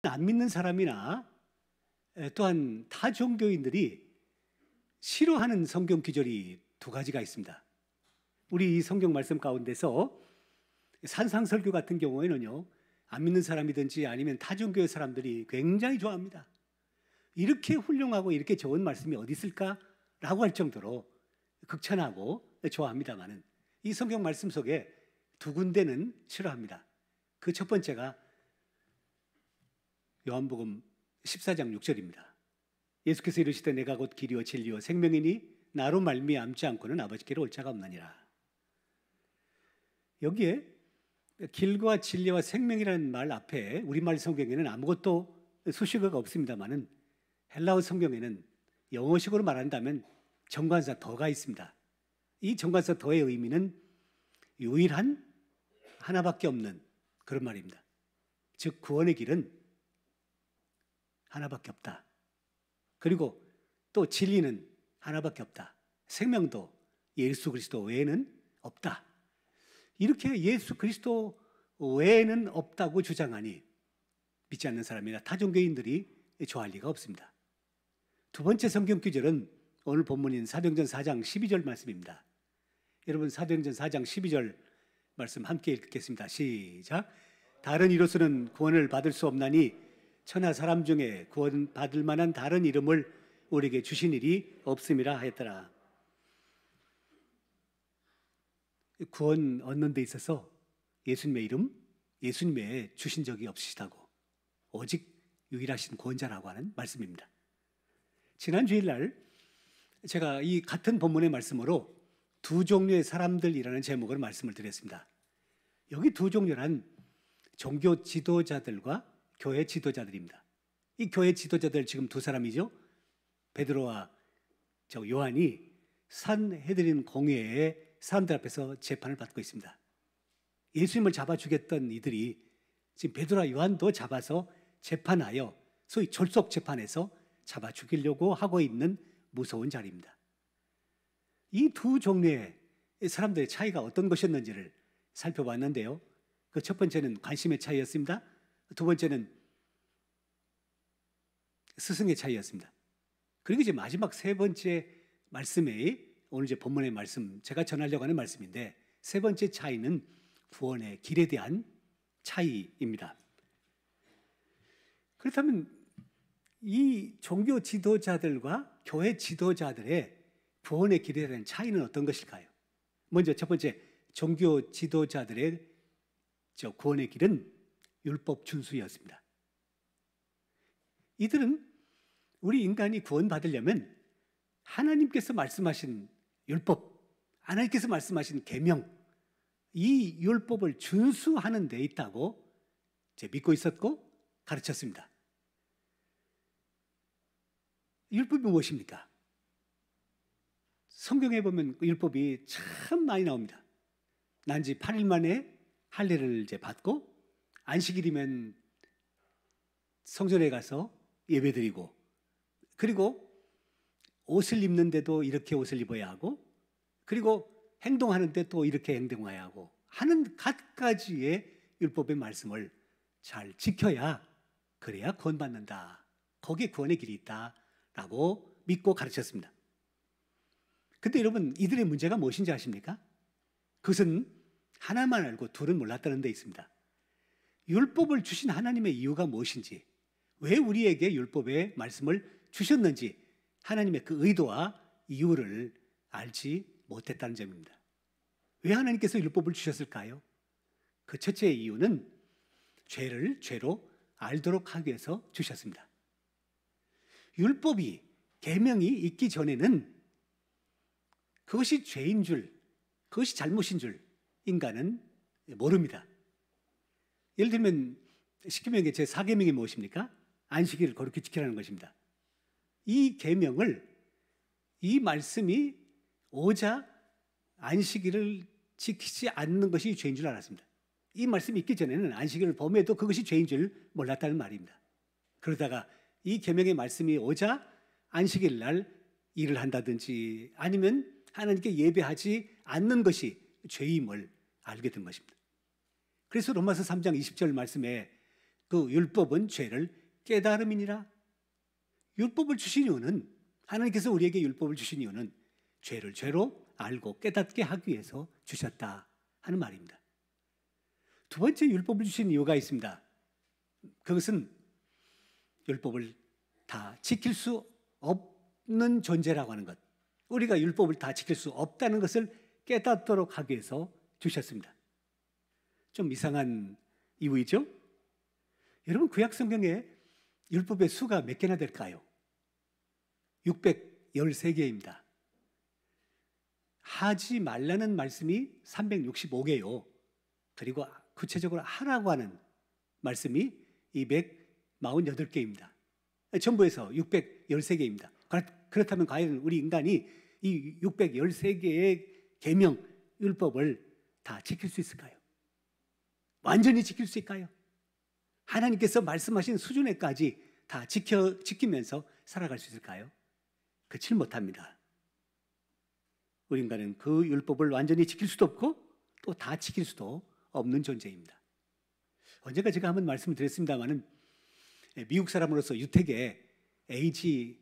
안 믿는 사람이나 또한 타 종교인들이 싫어하는 성경 구절이 두 가지가 있습니다. 우리 이 성경 말씀 가운데서 산상설교 같은 경우에는요, 안 믿는 사람이든지 아니면 타 종교의 사람들이 굉장히 좋아합니다. 이렇게 훌륭하고 이렇게 좋은 말씀이 어디 있을까라고 할 정도로 극찬하고 좋아합니다만은 이 성경 말씀 속에 두 군데는 싫어합니다. 그 첫 번째가 요한복음 14장 6절입니다. 예수께서 이르시되 내가 곧 길이요 진리요 생명이니 나로 말미암지 않고는 아버지께로 올 자가 없느니라. 여기에 길과 진리와 생명이라는 말 앞에 우리말 성경에는 아무것도 수식어가 없습니다만은 헬라어 성경에는 영어식으로 말한다면 정관사 더가 있습니다. 이 정관사 더의 의미는 유일한 하나밖에 없는 그런 말입니다. 즉 구원의 길은 하나밖에 없다. 그리고 또 진리는 하나밖에 없다. 생명도 예수 그리스도 외에는 없다. 이렇게 예수 그리스도 외에는 없다고 주장하니 믿지 않는 사람이나 타종교인들이 좋아할 리가 없습니다. 두 번째 성경 구절은 오늘 본문인 사도행전 4장 12절 말씀입니다. 여러분 사도행전 4장 12절 말씀 함께 읽겠습니다. 시작. 다른 이로서는 구원을 받을 수 없나니 천하 사람 중에 구원 받을 만한 다른 이름을 우리에게 주신 일이 없음이라 하였더라. 구원 얻는 데 있어서 예수님의 이름, 예수님 외에 주신 적이 없으시다고, 오직 유일하신 구원자라고 하는 말씀입니다. 지난 주일날 제가 이 같은 본문의 말씀으로 두 종류의 사람들이라는 제목으로 말씀을 드렸습니다. 여기 두 종류란 종교 지도자들과 교회 지도자들입니다. 이 교회 지도자들 지금 두 사람이죠. 베드로와 요한이 산헤드린 공회에 사람들 앞에서 재판을 받고 있습니다. 예수님을 잡아 죽였던 이들이 지금 베드로와 요한도 잡아서 재판하여 소위 졸속 재판에서 잡아 죽이려고 하고 있는 무서운 자리입니다. 이 두 종류의 사람들의 차이가 어떤 것이었는지를 살펴봤는데요. 그 첫 번째는 관심의 차이였습니다. 두 번째는 스승의 차이였습니다. 그리고 이제 마지막 세 번째 말씀에 오늘 이제 본문의 말씀, 제가 전하려고 하는 말씀인데 세 번째 차이는 구원의 길에 대한 차이입니다. 그렇다면 이 종교 지도자들과 교회 지도자들의 구원의 길에 대한 차이는 어떤 것일까요? 먼저 첫 번째, 종교 지도자들의 구원의 길은 율법 준수였습니다. 이들은 우리 인간이 구원받으려면 하나님께서 말씀하신 율법, 하나님께서 말씀하신 계명, 이 율법을 준수하는 데 있다고 믿고 있었고 가르쳤습니다. 율법이 무엇입니까? 성경에 보면 율법이 참 많이 나옵니다. 난지 8일 만에 할례를 받고 안식일이면 성전에 가서 예배드리고, 그리고 옷을 입는데도 이렇게 옷을 입어야 하고, 그리고 행동하는데 또 이렇게 행동해야 하고 하는 갖가지의 율법의 말씀을 잘 지켜야, 그래야 구원받는다, 거기에 구원의 길이 있다라고 믿고 가르쳤습니다. 근데 여러분, 이들의 문제가 무엇인지 아십니까? 그것은 하나만 알고 둘은 몰랐다는 데 있습니다. 율법을 주신 하나님의 이유가 무엇인지, 왜 우리에게 율법의 말씀을 주셨는지 하나님의 그 의도와 이유를 알지 못했다는 점입니다. 왜 하나님께서 율법을 주셨을까요? 그 첫째 이유는 죄를 죄로 알도록 하기 위해서 주셨습니다. 율법이, 계명이 있기 전에는 그것이 죄인 줄, 그것이 잘못인 줄 인간은 모릅니다. 예를 들면 십계명의 제4계명이 무엇입니까? 안식일을 거룩히 지키라는 것입니다. 이 계명을, 이 말씀이 오자 안식일을 지키지 않는 것이 죄인 줄 알았습니다. 이 말씀이 있기 전에는 안식일을 범해도 그것이 죄인 줄 몰랐다는 말입니다. 그러다가 이 계명의 말씀이 오자 안식일 날 일을 한다든지 아니면 하나님께 예배하지 않는 것이 죄임을 알게 된 것입니다. 그래서 로마서 3장 20절 말씀에 그 율법은 죄를 깨달음이니라. 율법을 주신 이유는, 하나님께서 우리에게 율법을 주신 이유는 죄를 죄로 알고 깨닫게 하기 위해서 주셨다 하는 말입니다. 두 번째 율법을 주신 이유가 있습니다. 그것은 율법을 다 지킬 수 없는 존재라고 하는 것, 우리가 율법을 다 지킬 수 없다는 것을 깨닫도록 하기 위해서 주셨습니다. 좀 이상한 이유이죠? 여러분, 구약 성경에 율법의 수가 몇 개나 될까요? 613개입니다. 하지 말라는 말씀이 365개요. 그리고 구체적으로 하라고 하는 말씀이 248개입니다. 전부에서 613개입니다. 그렇다면 과연 우리 인간이 이 613개의 계명, 율법을 다 지킬 수 있을까요? 완전히 지킬 수 있을까요? 하나님께서 말씀하신 수준에까지 다 지키면서 살아갈 수 있을까요? 그렇지 못합니다. 우리 인간은 그 율법을 완전히 지킬 수도 없고 또 다 지킬 수도 없는 존재입니다. 언젠가 제가 한번 말씀을 드렸습니다마는, 미국 사람으로서 유택에 A.G.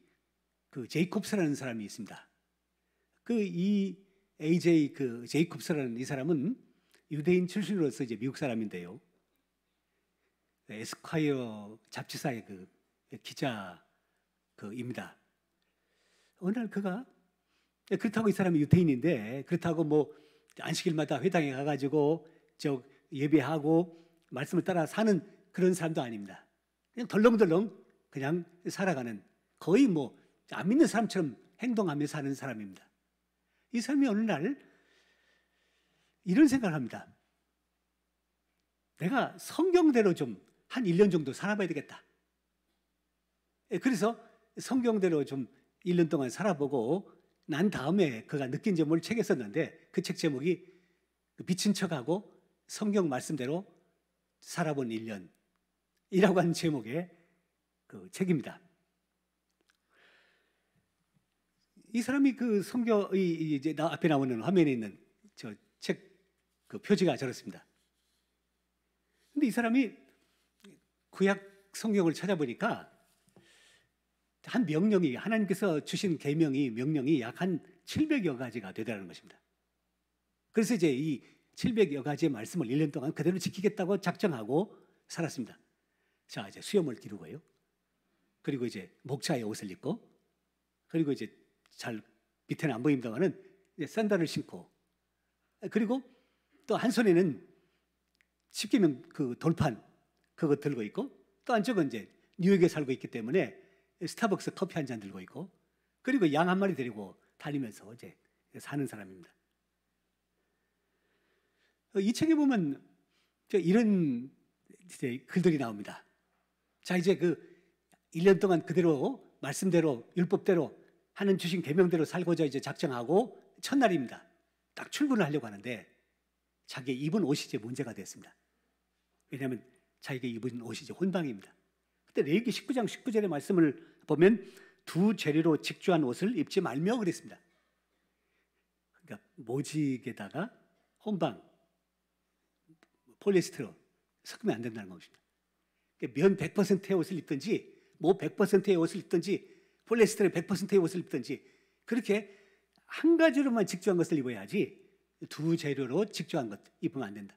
제이콥스라는 사람이 있습니다. 이 A.J. 제이콥스라는 이 사람은 유대인 출신으로서 이제 미국 사람인데요. 에스콰이어 잡지사의 기자입니다. 어느 날 그렇다고 이 사람이 유대인인데, 그렇다고 뭐 안식일마다 회당에 가가지고 예배하고 말씀을 따라 사는 그런 사람도 아닙니다. 그냥 덜렁덜렁 그냥 살아가는, 거의 뭐 안 믿는 사람처럼 행동하며 사는 사람입니다. 이 사람이 어느 날 이런 생각을 합니다. 내가 성경대로 좀 한 1년 정도 살아봐야 되겠다. 그래서 성경대로 좀 1년 동안 살아보고 난 다음에 그가 느낀 점을 책에 썼는데, 그 책 제목이 미친 척하고 성경 말씀대로 살아본 1년이라고 하는 제목의 그 책입니다. 이 사람이 그 성경이 이제 앞에 나오는 화면에 있는 저 책 그 표지가 저렇습니다. 근데 이 사람이 구약 성경을 찾아보니까 한 명령이, 하나님께서 주신 명령이 약 한 700여 가지가 되더라는 것입니다. 그래서 이제 이 700여 가지의 말씀을 1년 동안 그대로 지키겠다고 작정하고 살았습니다. 자, 이제 수염을 기르고요. 그리고 이제 목차의 옷을 입고, 그리고 이제 잘 밑에는 안 보입니다만은 이제 샌들을 신고, 그리고 또 한 손에는 십계명 그 돌판 그거 들고 있고, 또 한쪽은 이제 뉴욕에 살고 있기 때문에 스타벅스 커피 한 잔 들고 있고, 그리고 양 한 마리 데리고 다니면서 이제 사는 사람입니다. 이 책에 보면 이런 이제 글들이 나옵니다. 자, 이제 1년 동안 그대로 말씀대로 율법대로 하는 주신 계명대로 살고자 이제 작정하고 첫날입니다. 딱 출근을 하려고 하는데 자기 입은 옷이 이제 문제가 됐습니다. 왜냐하면 자기가 입은 옷이 이제 혼방입니다. 그때 레위기 19장 19절의 말씀을 보면 두 재료로 직조한 옷을 입지 말며 그랬습니다. 그러니까 모직에다가 혼방, 폴리에스테로 섞으면 안 된다는 것입니다. 그러니까 면 100%의 옷을 입든지, 모 100%의 옷을 입든지, 폴리에스테로 100%의 옷을 입든지, 그렇게 한 가지로만 직조한 것을 입어야지 두 재료로 직조한 것 입으면 안 된다.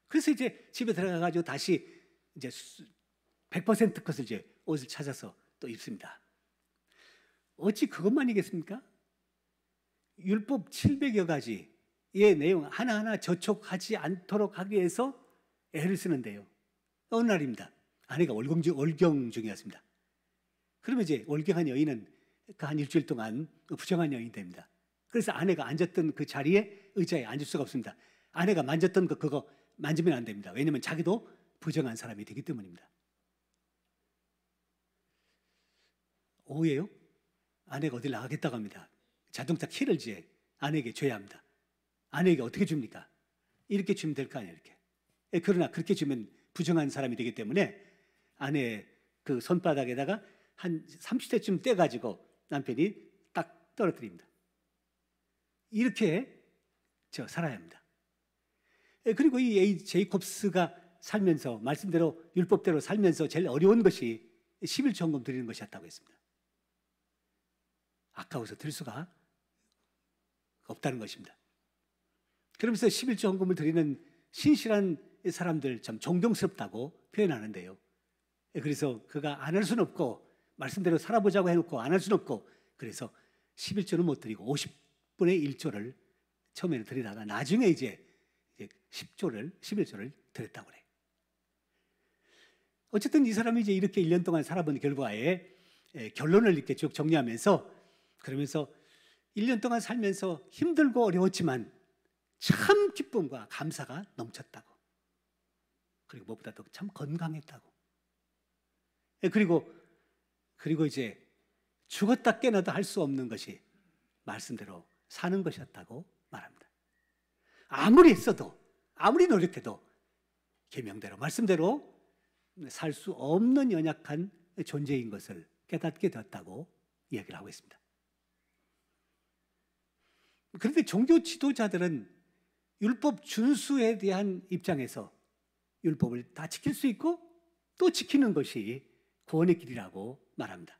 그래서 이제 집에 들어가가지고 다시 이제 100% 것을 이제 옷을 찾아서 또 입습니다. 어찌 그것만이겠습니까? 율법 700여 가지의 내용 하나하나 저촉하지 않도록 하기 위해서 애를 쓰는데요. 어느 날입니다. 아내가 월경 중이었습니다. 그러면 이제 월경한 여인은 한 일주일 동안 부정한 여인이 됩니다. 그래서 아내가 앉았던 그 자리에, 의자에 앉을 수가 없습니다. 아내가 만졌던 그거 만지면 안 됩니다. 왜냐하면 자기도 부정한 사람이 되기 때문입니다. 오후에요, 아내가 어딜 나가겠다고 합니다. 자동차 키를 이제 아내에게 줘야 합니다. 아내에게 어떻게 줍니까? 이렇게 주면 될 거 아니에요, 이렇게. 그러나 그렇게 주면 부정한 사람이 되기 때문에 아내의 그 손바닥에다가 한 30대쯤 떼가지고 남편이 딱 떨어뜨립니다. 이렇게 살아야 합니다. 그리고 이 제이콥스가 살면서 말씀대로 율법대로 살면서 제일 어려운 것이 11조 헌금 드리는 것이었다고 했습니다. 아까워서 드릴 수가 없다는 것입니다. 그러면서 11조 헌금을 드리는 신실한 사람들 참 존경스럽다고 표현하는데요. 그래서 그가 안 할 수는 없고 말씀대로 살아보자고 해놓고 안 할 수는 없고 그래서 11조는 못 드리고 50분의 1조를 처음에는 드리다가 나중에 이제 11조를 드렸다고 그래요. 어쨌든 이 사람이 이제 이렇게 1년 동안 살아본 결과에 결론을 이렇게 쭉 정리하면서 그러면서 1년 동안 살면서 힘들고 어려웠지만 참 기쁨과 감사가 넘쳤다고. 그리고 무엇보다도 참 건강했다고. 그리고 이제 죽었다 깨어나도 할 수 없는 것이 말씀대로 사는 것이었다고 말합니다. 아무리 했어도 아무리 노력해도 계명대로 말씀대로 살 수 없는 연약한 존재인 것을 깨닫게 되었다고 이야기를 하고 있습니다. 그런데 종교 지도자들은 율법 준수에 대한 입장에서 율법을 다 지킬 수 있고 또 지키는 것이 구원의 길이라고 말합니다.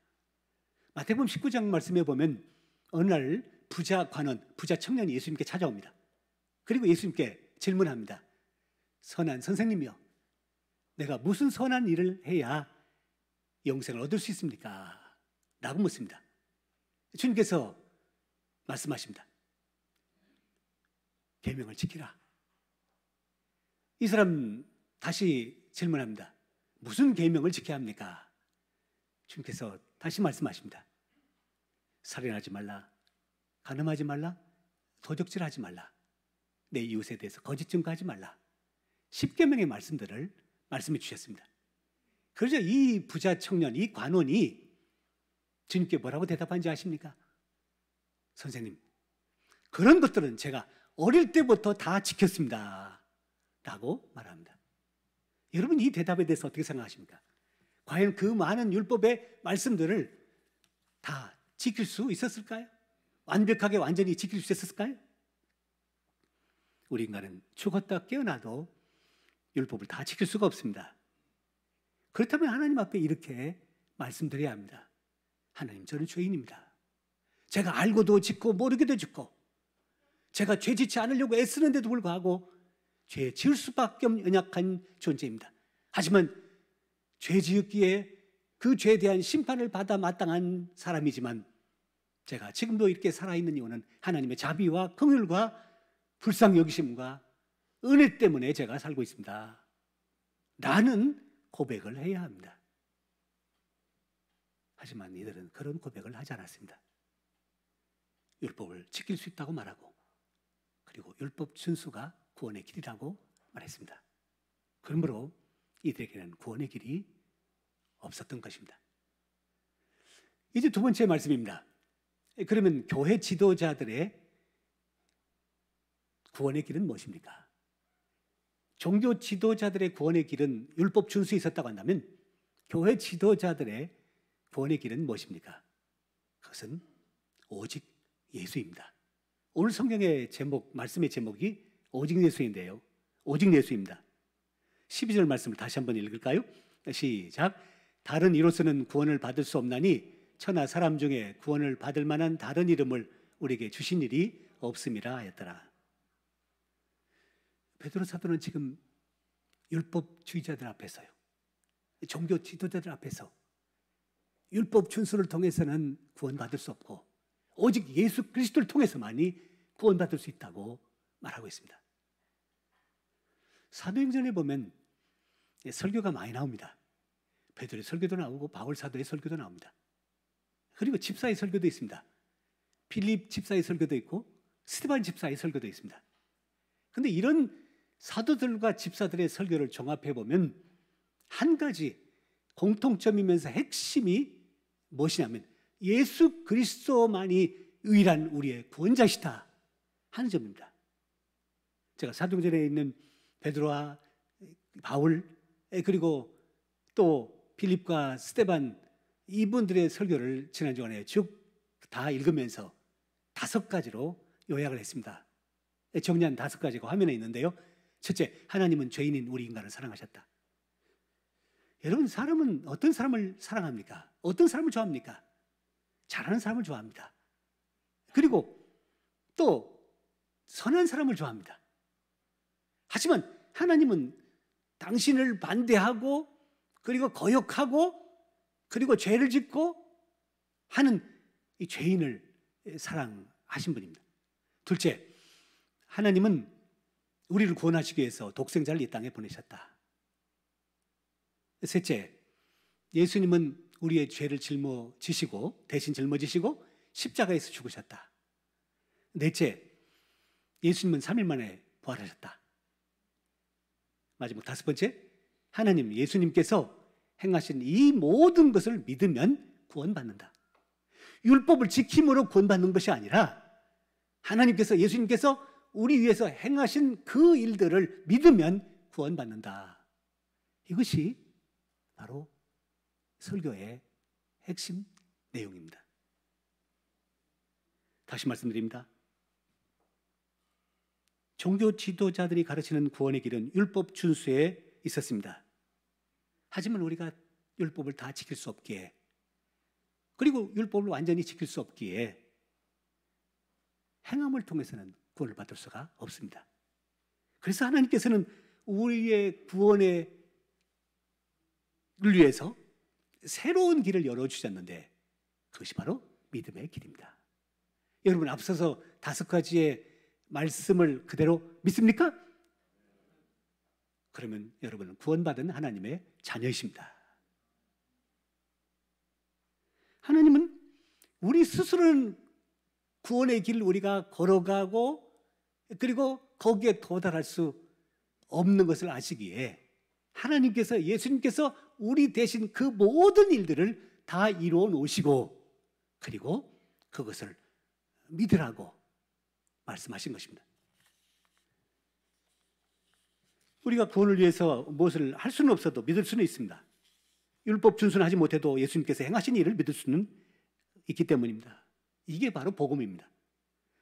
마태복음 19장 말씀에 보면 어느 날 부자 관원, 부자 청년이 예수님께 찾아옵니다. 그리고 예수님께 질문합니다. 선한 선생님이여, 내가 무슨 선한 일을 해야 영생을 얻을 수 있습니까? 라고 묻습니다. 주님께서 말씀하십니다. 계명을 지키라. 이 사람 다시 질문합니다. 무슨 계명을 지켜야 합니까? 주님께서 다시 말씀하십니다. 살인하지 말라, 간음하지 말라, 도적질하지 말라, 내 이웃에 대해서 거짓 증거하지 말라. 10계명의 말씀들을 말씀해 주셨습니다. 그러자 이 부자 청년, 이 관원이 주님께 뭐라고 대답한지 아십니까? 선생님, 그런 것들은 제가 어릴 때부터 다 지켰습니다 라고 말합니다. 여러분, 이 대답에 대해서 어떻게 생각하십니까? 과연 그 많은 율법의 말씀들을 다 지킬 수 있었을까요? 완벽하게 완전히 지킬 수 있었을까요? 우리 인간은 죽었다 깨어나도 율법을 다 지킬 수가 없습니다. 그렇다면 하나님 앞에 이렇게 말씀드려야 합니다. 하나님, 저는 죄인입니다. 제가 알고도 짓고 모르게도 짓고 제가 죄 짓지 않으려고 애쓰는데도 불구하고 죄 지을 수밖에 없는 연약한 존재입니다. 하지만 죄 지었기에 그 죄에 대한 심판을 받아 마땅한 사람이지만 제가 지금도 이렇게 살아있는 이유는 하나님의 자비와 긍휼과 불쌍히 여기심과 은혜 때문에 제가 살고 있습니다 라는 고백을 해야 합니다. 하지만 이들은 그런 고백을 하지 않았습니다. 율법을 지킬 수 있다고 말하고 그리고 율법 준수가 구원의 길이라고 말했습니다. 그러므로 이들에게는 구원의 길이 없었던 것입니다. 이제 두 번째 말씀입니다. 그러면 교회 지도자들의 구원의 길은 무엇입니까? 종교 지도자들의 구원의 길은 율법 준수에 있었다고 한다면 교회 지도자들의 구원의 길은 무엇입니까? 그것은 오직 예수입니다. 오늘 성경의 제목, 말씀의 제목이 오직 예수인데요. 오직 예수입니다. 12절 말씀을 다시 한번 읽을까요? 시작. 다른 이로서는 구원을 받을 수 없나니 천하 사람 중에 구원을 받을 만한 다른 이름을 우리에게 주신 일이 없음이라 하였더라. 베드로 사도는 지금 율법주의자들 앞에서요, 종교 지도자들 앞에서 율법 준수를 통해서는 구원받을 수 없고 오직 예수 그리스도를 통해서만이 구원받을 수 있다고 말하고 있습니다. 사도행전에 보면 설교가 많이 나옵니다. 베드로의 설교도 나오고 바울 사도의 설교도 나옵니다. 그리고 집사의 설교도 있습니다. 필립 집사의 설교도 있고 스데반 집사의 설교도 있습니다. 그런데 이런 사도들과 집사들의 설교를 종합해 보면 한 가지 공통점이면서 핵심이 무엇이냐면 예수 그리스도만이 유일한 우리의 구원자시다 하는 점입니다. 제가 사도행전에 있는 베드로와 바울 그리고 또 필립과 스데반 이분들의 설교를 지난 주간에 쭉 다 읽으면서 5가지로 요약을 했습니다. 정리한 5가지가 화면에 있는데요. 첫째, 하나님은 죄인인 우리 인간을 사랑하셨다. 여러분, 사람은 어떤 사람을 사랑합니까? 어떤 사람을 좋아합니까? 잘하는 사람을 좋아합니다. 그리고 또 선한 사람을 좋아합니다. 하지만 하나님은 당신을 반대하고 그리고 거역하고 그리고 죄를 짓고 하는 이 죄인을 사랑하신 분입니다. 둘째, 하나님은 우리를 구원하시기 위해서 독생자를 이 땅에 보내셨다. 셋째, 예수님은 우리의 죄를 짊어지시고 대신 짊어지시고 십자가에서 죽으셨다. 넷째, 예수님은 3일 만에 부활하셨다. 마지막 다섯 번째, 하나님 예수님께서 행하신 이 모든 것을 믿으면 구원받는다. 율법을 지킴으로 구원받는 것이 아니라 하나님께서 예수님께서 우리 위해서 행하신 그 일들을 믿으면 구원받는다. 이것이 바로 설교의 핵심 내용입니다. 다시 말씀드립니다. 종교 지도자들이 가르치는 구원의 길은 율법 준수에 있었습니다. 하지만 우리가 율법을 다 지킬 수 없기에, 그리고 율법을 완전히 지킬 수 없기에 행함을 통해서는 구원을 받을 수가 없습니다. 그래서 하나님께서는 우리의 구원을 위해서 새로운 길을 열어주셨는데 그것이 바로 믿음의 길입니다. 여러분, 앞서서 5가지의 말씀을 그대로 믿습니까? 그러면 여러분은 구원받은 하나님의 자녀이십니다. 하나님은 우리 스스로는 구원의 길을 우리가 걸어가고 그리고 거기에 도달할 수 없는 것을 아시기에 하나님께서, 예수님께서 우리 대신 그 모든 일들을 다 이루어 놓으시고 그리고 그것을 믿으라고 말씀하신 것입니다. 우리가 구원을 위해서 무엇을 할 수는 없어도 믿을 수는 있습니다. 율법 준수는 하지 못해도 예수님께서 행하신 일을 믿을 수는 있기 때문입니다. 이게 바로 복음입니다.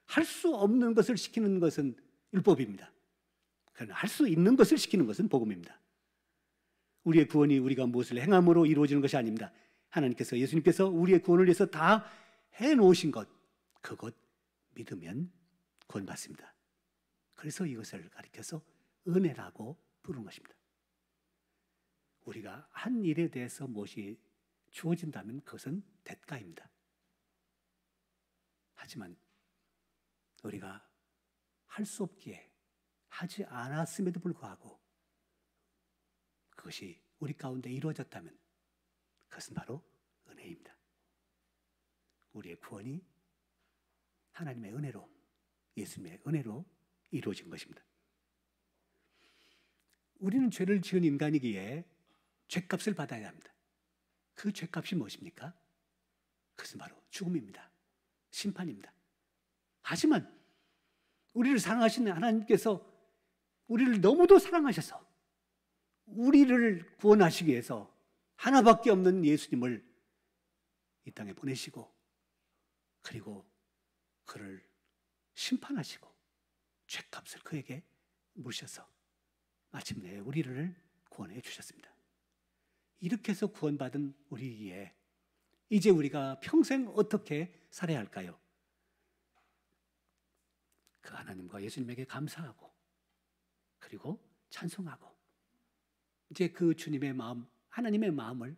할 수 없는 것을 시키는 것은 율법입니다. 그러나 할 수 있는 것을 시키는 것은 복음입니다. 우리의 구원이 우리가 무엇을 행함으로 이루어지는 것이 아닙니다. 하나님께서, 예수님께서 우리의 구원을 위해서 다 해놓으신 것, 그것 믿으면 구원받습니다. 그래서 이것을 가리켜서 은혜라고 부르는 것입니다. 우리가 한 일에 대해서 무엇이 주어진다면 그것은 대가입니다. 하지만 우리가 할 수 없기에 하지 않았음에도 불구하고 그것이 우리 가운데 이루어졌다면 그것은 바로 은혜입니다. 우리의 구원이 하나님의 은혜로, 예수님의 은혜로 이루어진 것입니다. 우리는 죄를 지은 인간이기에 죄값을 받아야 합니다. 그 죄값이 무엇입니까? 그것은 바로 죽음입니다. 심판입니다. 하지만 우리를 사랑하시는 하나님께서 우리를 너무도 사랑하셔서 우리를 구원하시기 위해서 하나밖에 없는 예수님을 이 땅에 보내시고 그리고 그를 심판하시고 죄값을 그에게 물으셔서 마침내 우리를 구원해 주셨습니다. 이렇게 해서 구원받은 우리에 이제 우리가 평생 어떻게 살아야 할까요? 그 하나님과 예수님에게 감사하고 그리고 찬송하고 이제 그 주님의 마음, 하나님의 마음을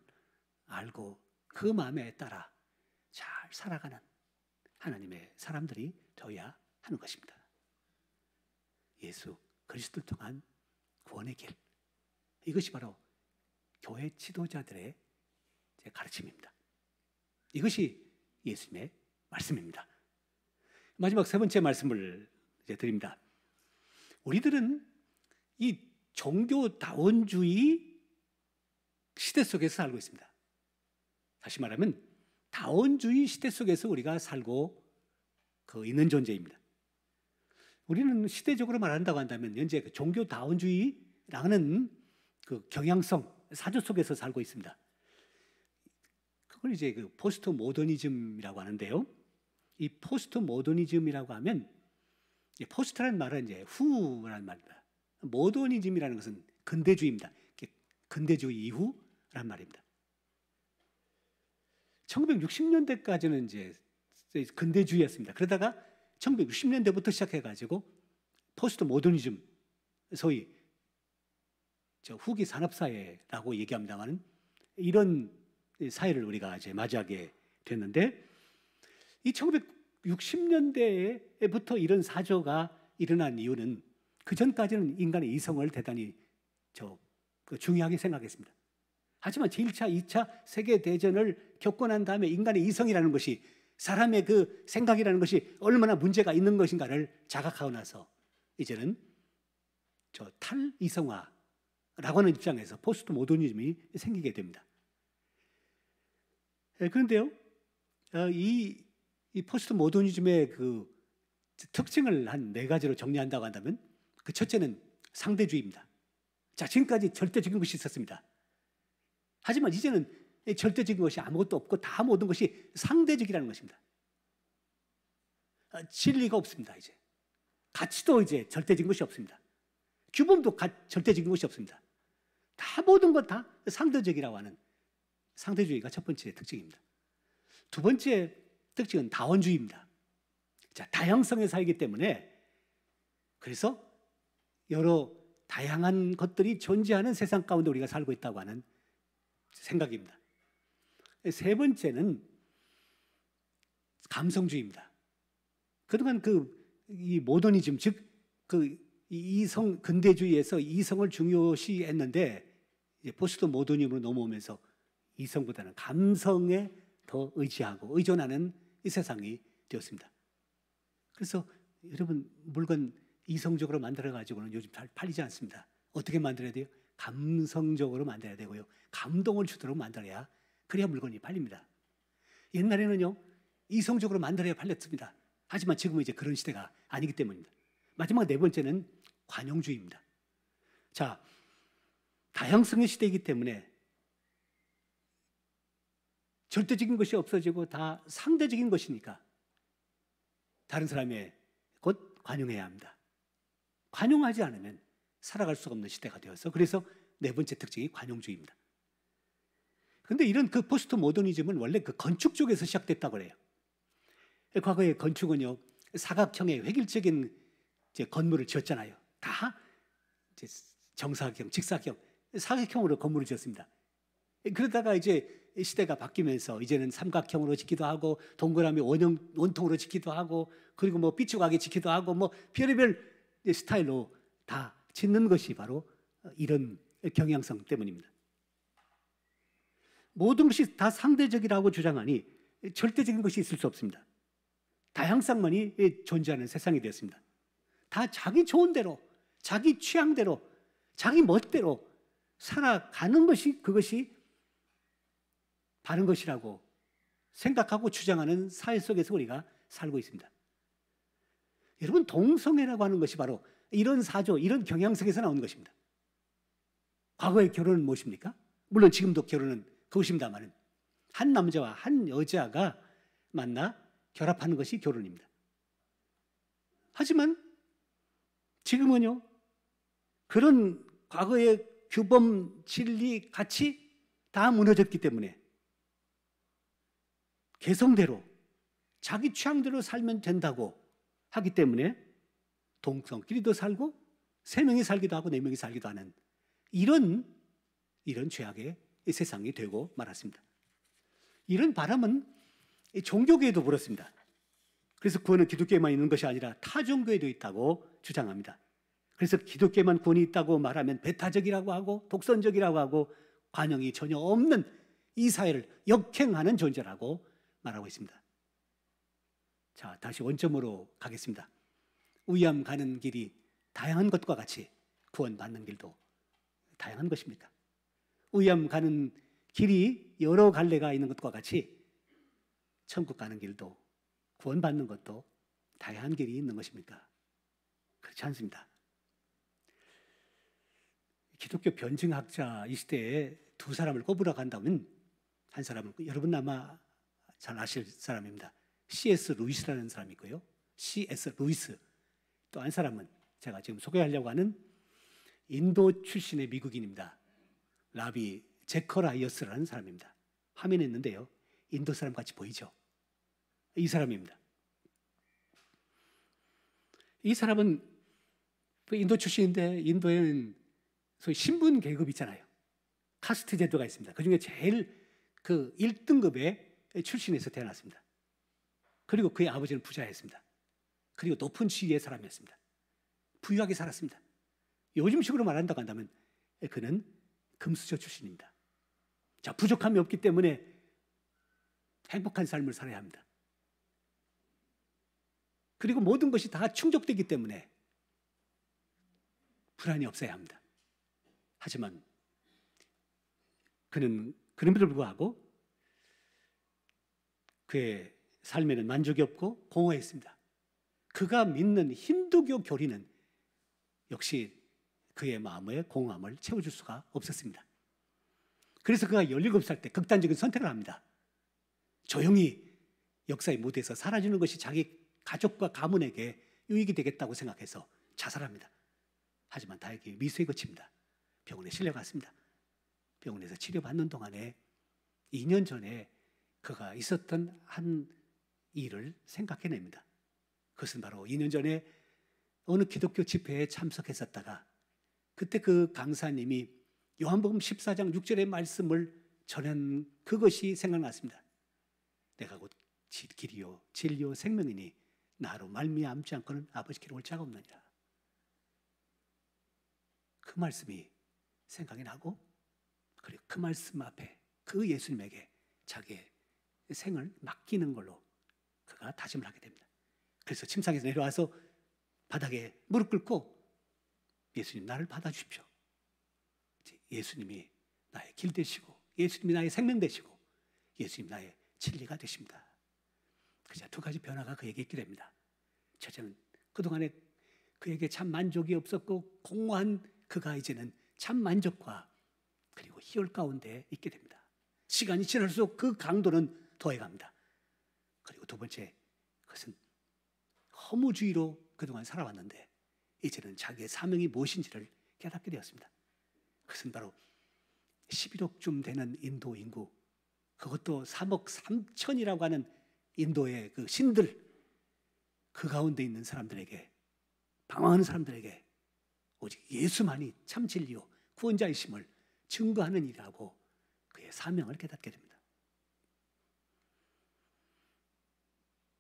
알고 그 마음에 따라 잘 살아가는 하나님의 사람들이 되어야 하는 것입니다. 예수 그리스도를 통한 구원의 길, 이것이 바로 교회 지도자들의 가르침입니다. 이것이 예수님의 말씀입니다. 마지막 세 번째 말씀을 이제 드립니다. 우리들은 이 종교다원주의 시대 속에서 살고 있습니다. 다시 말하면 다원주의 시대 속에서 우리가 살고 있는 존재입니다. 우리는 시대적으로 말한다고 한다면 현재 그 종교다원주의라는 그 경향성, 사조 속에서 살고 있습니다. 그걸 이제 그 포스트 모더니즘이라고 하는데요. 이 포스트 모더니즘이라고 하면, 포스트라는 말은 이제 후라는 말입니다. 모더니즘이라는 것은 근대주의입니다. 근대주의 이후란 말입니다. 1960년대까지는 이제 근대주의였습니다. 그러다가 1960년대부터 시작해가지고 포스트 모더니즘, 소위 후기 산업사회라고 얘기합니다만 이런 사회를 우리가 이제 맞이하게 됐는데, 이 1960년대부터 이런 사조가 일어난 이유는 그 전까지는 인간의 이성을 대단히 중요하게 생각했습니다. 하지만 제1차, 2차 세계대전을 겪고 난 다음에 인간의 이성이라는 것이, 사람의 그 생각이라는 것이 얼마나 문제가 있는 것인가를 자각하고 나서 이제는 탈이성화라고 하는 입장에서 포스트 모더니즘이 생기게 됩니다. 그런데요, 이 포스트 모더니즘의 그 특징을 한 4가지로 정리한다고 한다면, 그 첫째는 상대주의입니다. 자, 지금까지 절대적인 것이 있었습니다. 하지만 이제는 절대적인 것이 아무것도 없고 다 모든 것이 상대적이라는 것입니다. 진리가 없습니다. 이제 가치도 이제 절대적인 것이 없습니다. 규범도 절대적인 것이 없습니다. 다 모든 것 다 상대적이라고 하는 상대주의가 첫 번째 특징입니다. 두 번째 특징은 다원주의입니다. 자, 다양성에 살기 때문에, 그래서 여러 다양한 것들이 존재하는 세상 가운데 우리가 살고 있다고 하는 생각입니다. 세 번째는 감성주의입니다. 그동안 이 모더니즘, 즉 이성 근대주의에서 이성을 중요시했는데, 이제 포스트 모더니즘으로 넘어오면서 이성보다는 감성에 더 의존하는 이 세상이 되었습니다. 그래서 여러분, 물건 이성적으로 만들어 가지고는 요즘 잘 팔리지 않습니다. 어떻게 만들어야 돼요? 감성적으로 만들어야 되고요. 감동을 주도록 만들어야, 그래야 물건이 팔립니다. 옛날에는요, 이성적으로 만들어야 팔렸습니다. 하지만 지금은 이제 그런 시대가 아니기 때문입니다. 마지막 네 번째는 관용주의입니다. 자, 다양성의 시대이기 때문에 절대적인 것이 없어지고 다 상대적인 것이니까 다른 사람의 곧 관용해야 합니다. 관용하지 않으면 살아갈 수가 없는 시대가 되어서, 그래서 네 번째 특징이 관용주의입니다. 그런데 이런 그 포스트 모더니즘은 원래 그 건축 쪽에서 시작됐다고 해요. 과거의 건축은요, 사각형의 획일적인 이제 건물을 지었잖아요. 다 이제 정사각, 직사각, 사각형으로 건물을 지었습니다. 그러다가 이제 시대가 바뀌면서 이제는 삼각형으로 짓기도 하고, 동그라미 원통으로 짓기도 하고, 그리고 뭐 삐죽하게 짓기도 하고, 뭐 별의별 스타일로 다 짓는 것이 바로 이런 경향성 때문입니다. 모든 것이 다 상대적이라고 주장하니 절대적인 것이 있을 수 없습니다. 다양성만이 존재하는 세상이 되었습니다. 다 자기 좋은 대로, 자기 취향대로, 자기 멋대로 살아가는 것이, 그것이 바른 것이라고 생각하고 주장하는 사회 속에서 우리가 살고 있습니다. 여러분, 동성애라고 하는 것이 바로 이런 사조, 이런 경향성에서 나온 것입니다. 과거의 결혼은 무엇입니까? 물론 지금도 결혼은 그것입니다만, 한 남자와 한 여자가 만나 결합하는 것이 결혼입니다. 하지만 지금은요, 그런 과거의 규범, 진리, 가치 다 무너졌기 때문에 개성대로, 자기 취향대로 살면 된다고 하기 때문에 동성끼리도 살고 3명이 살기도 하고 4명이 살기도 하는 이런 죄악의 세상이 되고 말았습니다. 이런 바람은 종교계에도 불었습니다. 그래서 구원은 기독교에만 있는 것이 아니라 타 종교에도 있다고 주장합니다. 그래서 기독교에만 구원이 있다고 말하면 배타적이라고 하고 독선적이라고 하고 관용이 전혀 없는 이 사회를 역행하는 존재라고 말하고 있습니다. 자, 다시 원점으로 가겠습니다. 우ям 가는 길이 다양한 것과 같이 구원받는 길도 다양한 것입니까? 우ям 가는 길이 여러 갈래가 있는 것과 같이 천국 가는 길도, 구원받는 것도 다양한 길이 있는 것입니까? 그렇지 않습니다. 기독교 변증학자 이 시대에 두 사람을 꼽으러 간다면, 한 사람은 여러분 아마 잘 아실 사람입니다. C.S. 루이스라는 사람이 있고요. C.S. 루이스. 또 한 사람은 제가 지금 소개하려고 하는 인도 출신의 미국인입니다. 라비 제커라이어스라는 사람입니다. 화면에 있는데요. 인도 사람 같이 보이죠? 이 사람입니다. 이 사람은 인도 출신인데 인도에는 소위 신분 계급 있잖아요. 카스트 제도가 있습니다. 그중에 제일 그 1등급의 출신에서 태어났습니다. 그리고 그의 아버지는 부자였습니다. 그리고 높은 지위의 사람이었습니다. 부유하게 살았습니다. 요즘식으로 말한다고 한다면 그는 금수저 출신입니다. 자, 부족함이 없기 때문에 행복한 삶을 살아야 합니다. 그리고 모든 것이 다 충족되기 때문에 불안이 없어야 합니다. 하지만 그는 그럼에도 불구하고 그의 삶에는 만족이 없고 공허했습니다. 그가 믿는 힌두교 교리는 역시 그의 마음의 공허함을 채워줄 수가 없었습니다. 그래서 그가 17살 때 극단적인 선택을 합니다. 조용히 역사의 무대에서 사라지는 것이 자기 가족과 가문에게 유익이 되겠다고 생각해서 자살합니다. 하지만 다행히 미수에 그칩니다. 병원에 실려갔습니다. 병원에서 치료받는 동안에 2년 전에 그가 있었던 한 일을 생각해냅니다. 그것은 바로 2년 전에 어느 기독교 집회에 참석했었다가 그때 그 강사님이 요한복음 14장 6절의 말씀을 전한 그것이 생각났습니다. 내가 곧 길이요 진리요 생명이니 나로 말미암지 않고는 아버지께로 올 자가 없느니라. 그 말씀이 생각이 나고 그리고 그 말씀 앞에 그 예수님에게 자기의 생을 맡기는 걸로 그가 다짐을 하게 됩니다. 그래서 침상에서 내려와서 바닥에 무릎 꿇고 예수님 나를 받아주십시오. 예수님이 나의 길 되시고 예수님이 나의 생명 되시고 예수님 나의 진리가 되십니다. 그저 두 가지 변화가 그에게 있게 됩니다. 첫째는 그동안에 그에게 참 만족이 없었고 공허한 그가 이제는 참 만족과 그리고 희열 가운데 있게 됩니다. 시간이 지날수록 그 강도는 더해갑니다. 그리고 두 번째, 그것은 허무주의로 그동안 살아왔는데 이제는 자기의 사명이 무엇인지를 깨닫게 되었습니다. 그것은 바로 11억쯤 되는 인도 인구, 그것도 3억 3천이라고 하는 인도의 그 신들, 그 가운데 있는 사람들에게, 방황하는 사람들에게 오직 예수만이 참 진리요 구원자이심을 증거하는 일이라고 그의 사명을 깨닫게 됩니다.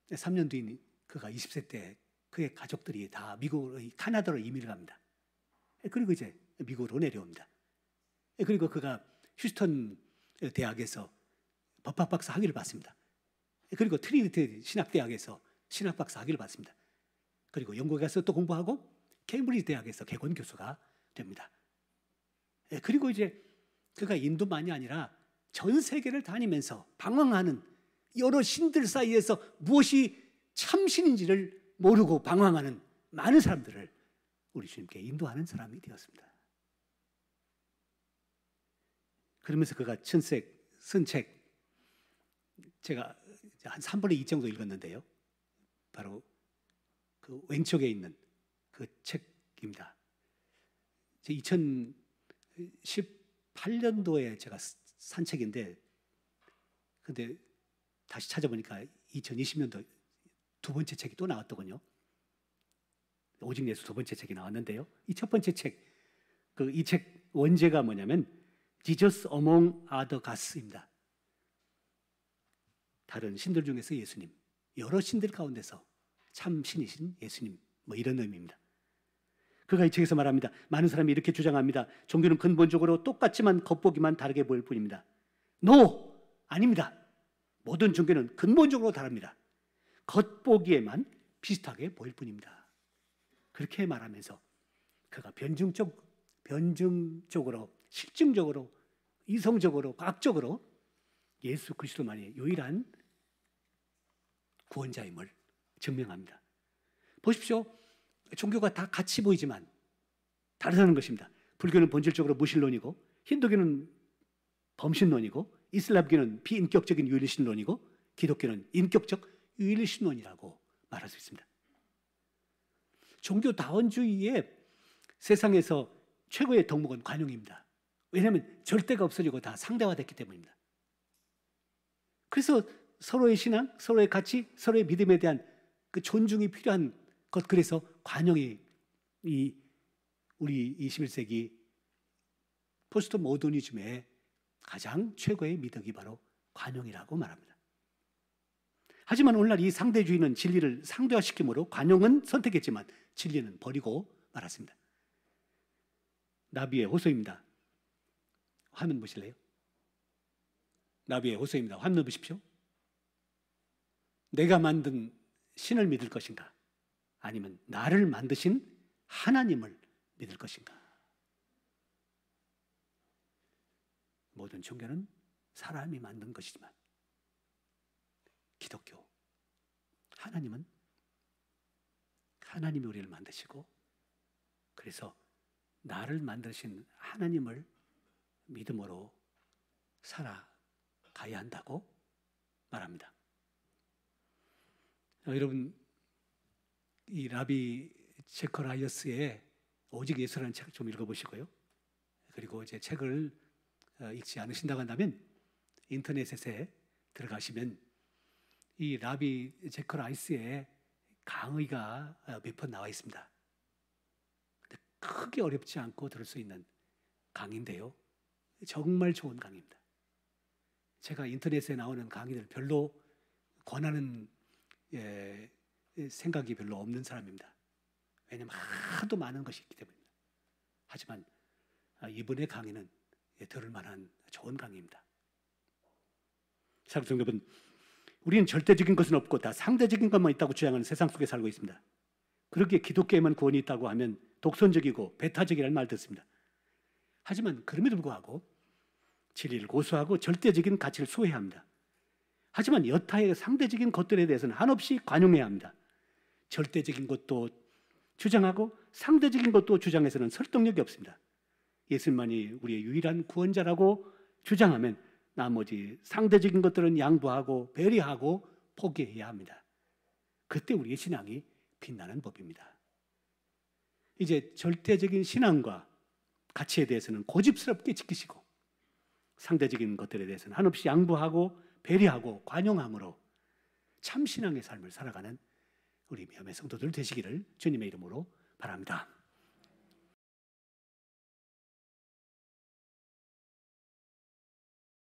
3년 뒤인 그가 20세 때 그의 가족들이 다 미국으로, 카나다로 이민을 갑니다. 그리고 이제 미국으로 내려옵니다. 그리고 그가 휴스턴 대학에서 법학 박사 학위를 받습니다. 그리고 트리니티 신학대학에서 신학 박사 학위를 받습니다. 그리고 영국에 가서 또 공부하고 케임브리지 대학에서 개건 교수가 됩니다. 그리고 이제 그가 인도만이 아니라 전 세계를 다니면서 방황하는 여러 신들 사이에서 무엇이 참신인지를 모르고 방황하는 많은 사람들을 우리 주님께 인도하는 사람이 되었습니다. 그러면서 그가 쓴 책, 제가 한 3분의 2 정도 읽었는데요. 바로 그 왼쪽에 있는 그 책입니다. 2018년도에 제가 산 책인데, 근데 다시 찾아보니까 2020년도 두 번째 책이 또 나왔더군요. 오직 예수 두 번째 책이 나왔는데요. 이 첫 번째 책, 이 책 원제가 뭐냐면 Jesus Among Other Gods입니다. 다른 신들 중에서 예수님, 여러 신들 가운데서 참 신이신 예수님, 뭐 이런 의미입니다. 그가 이 책에서 말합니다. 많은 사람이 이렇게 주장합니다. 종교는 근본적으로 똑같지만 겉보기만 다르게 보일 뿐입니다. No! 아닙니다. 모든 종교는 근본적으로 다릅니다. 겉보기에만 비슷하게 보일 뿐입니다. 그렇게 말하면서 그가 변증적으로, 실증적으로, 이성적으로, 과학적으로 예수 그리스도만이 유일한 구원자임을 증명합니다. 보십시오. 종교가 다 같이 보이지만 다르다는 것입니다. 불교는 본질적으로 무신론이고, 힌두교는 범신론이고, 이슬람교는 비인격적인 유일신론이고, 기독교는 인격적 유일신론이라고 말할 수 있습니다. 종교 다원주의에 세상에서 최고의 덕목은 관용입니다. 왜냐하면 절대가 없어지고 다 상대화됐기 때문입니다. 그래서 서로의 신앙, 서로의 가치, 서로의 믿음에 대한 그 존중이 필요한 것, 그래서 관용이 우리 21세기 포스트 모더니즘의 가장 최고의 미덕이 바로 관용이라고 말합니다. 하지만 오늘날 이 상대주의는 진리를 상대화시키므로 관용은 선택했지만 진리는 버리고 말았습니다. 나비의 호소입니다. 화면 보실래요? 나비의 호소입니다. 화면 보십시오. 내가 만든 신을 믿을 것인가? 아니면 나를 만드신 하나님을 믿을 것인가? 모든 종교는 사람이 만든 것이지만 기독교, 하나님이 우리를 만드시고 그래서 나를 만드신 하나님을 믿음으로 살아가야 한다고 말합니다. 여러분, 이 라비 제커라이어스의 오직 예수라는 책을 좀 읽어보시고요. 그리고 이제 책을 읽지 않으신다고 한다면 인터넷에 들어가시면 이 라비 제커라이어스의 강의가 몇 편 나와 있습니다. 근데 크게 어렵지 않고 들을 수 있는 강의인데요. 정말 좋은 강의입니다. 제가 인터넷에 나오는 강의들 별로 권하는 생각이 별로 없는 사람입니다. 왜냐하면 하도 많은 것이 있기 때문입니다. 하지만 이분의 강의는 들을 만한 좋은 강의입니다. 사랑하는 성도 여러분, 우리는 절대적인 것은 없고 다 상대적인 것만 있다고 주장하는 세상 속에 살고 있습니다. 그렇게 기독교에만 구원이 있다고 하면 독선적이고 배타적이라는 말 듣습니다. 하지만 그럼에도 불구하고 진리를 고수하고 절대적인 가치를 수호해야 합니다. 하지만 여타의 상대적인 것들에 대해서는 한없이 관용해야 합니다. 절대적인 것도 주장하고 상대적인 것도 주장해서는 설득력이 없습니다. 예수님만이 우리의 유일한 구원자라고 주장하면 나머지 상대적인 것들은 양보하고 배려하고 포기해야 합니다. 그때 우리의 신앙이 빛나는 법입니다. 이제 절대적인 신앙과 가치에 대해서는 고집스럽게 지키시고 상대적인 것들에 대해서는 한없이 양보하고 배려하고 관용함으로 참 신앙의 삶을 살아가는 우리 매매 성도들 되시기를 주님의 이름으로 바랍니다.